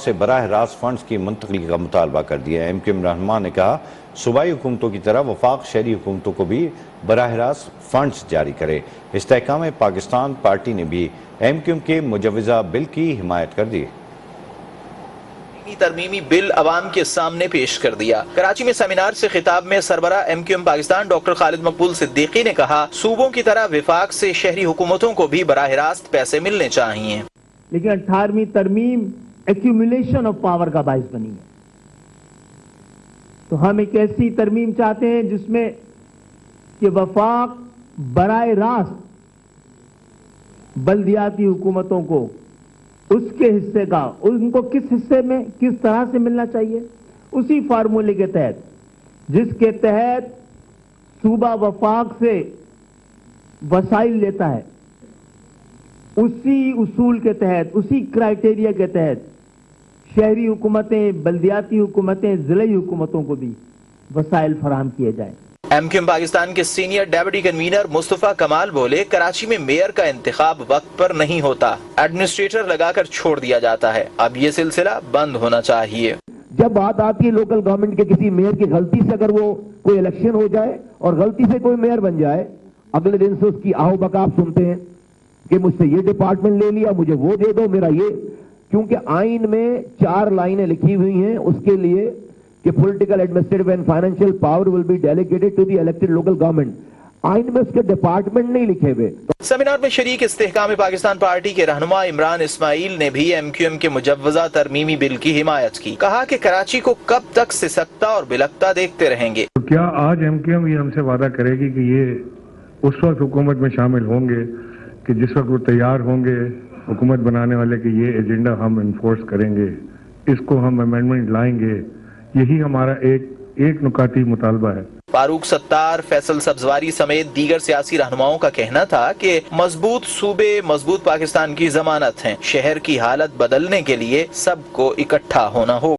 سے براہ راست فنڈز کی منتقلی کا مطالبہ کر دیا ہے۔ MQM رہنما نے کہا صوبائی حکومتوں کی طرح وفاق شہری حکومتوں کو بھی براہ راست فنڈز جاری کرے۔ استحکام پاکستان پارٹی نے بھی MQM کے مجوزہ بل کی حمایت کر دی۔ ترمیمی بل عوام کے سامنے پیش کر دیا۔ کراچی میں سیمینار سے خطاب میں سربراہ MQM پاکستان ڈاکٹر خالد مقبول صدیقی نے کہا صوبوں کی طرح وفاق سے شہری حکومتوں کو بھی براہ راست پیسے ملنے چاہیے، لیکن 18ویں ترمیم ایکیومولیشن آف پاور کا باعث بنی ہے۔ تو ہم ایک ایسی ترمیم چاہتے ہیں جس میں کہ وفاق براہ راست بلدیاتی حکومتوں کو اس کے حصے کا، ان کو کس حصے میں کس طرح سے ملنا چاہیے، اسی فارمولے کے تحت جس کے تحت صوبہ وفاق سے وسائل لیتا ہے، اسی اصول کے تحت، اسی کرائیٹیریا کے تحت شہری حکومتیں، بلدیاتی حکومتیں، ضلعی حکومتوں کو بھی وسائل فراہم کیے جائیں۔ MQM پاکستان کے سینئر ڈیپٹی کنوینر مصطفیٰ کمال بولے کراچی میں میئر کا انتخاب وقت پر نہیں ہوتا، ایڈمنسٹریٹر لگا کر چھوڑ دیا جاتا ہے، اب یہ سلسلہ بند ہونا چاہیے۔ جب بات آتی ہے لوکل گورنمنٹ کے کسی میئر کی غلطی سے اگر وہ کوئی الیکشن ہو جائے اور غلطی سے کوئی میئر بن جائے، اگلے دن سے اس کی آہو بکاف سنتے ہیں کہ مجھ سے یہ ڈپارٹمنٹ لے لیا، مجھے وہ دے دو، میرا یہ، کیونکہ آئین میں 4 لائنیں لکھی ہوئی ہیں اس کے لیے کہ political administrative and financial power will be delegated to the elected local government, آئین میں اس کے ڈپارٹمنٹ نہیں لکھے ہوئے۔ سیمینار میں شریک استحکام پاکستان پارٹی کے رہنما عمران اسماعیل نے بھی MQM کے مجوزہ ترمیمی بل کی حمایت کی، کہا کہ کراچی کو کب تک سسکتا اور بلکتا دیکھتے رہیں گے۔ کیا آج MQM یہ ہم سے وعدہ کرے گی کہ یہ اس وقت حکومت میں شامل ہوں گے کہ جس وقت وہ تیار ہوں گے حکومت بنانے والے کہ یہ ایجنڈا ہم انفورس کریں گے، اس کو ہم امینڈمنٹ لائیں گے؟ یہی ہمارا ایک نکاتی مطالبہ ہے۔ فاروق ستار، فیصل سبزواری سمیت دیگر سیاسی رہنماؤں کا کہنا تھا کہ مضبوط صوبے مضبوط پاکستان کی ضمانت ہیں، شہر کی حالت بدلنے کے لیے سب کو اکٹھا ہونا ہوگا۔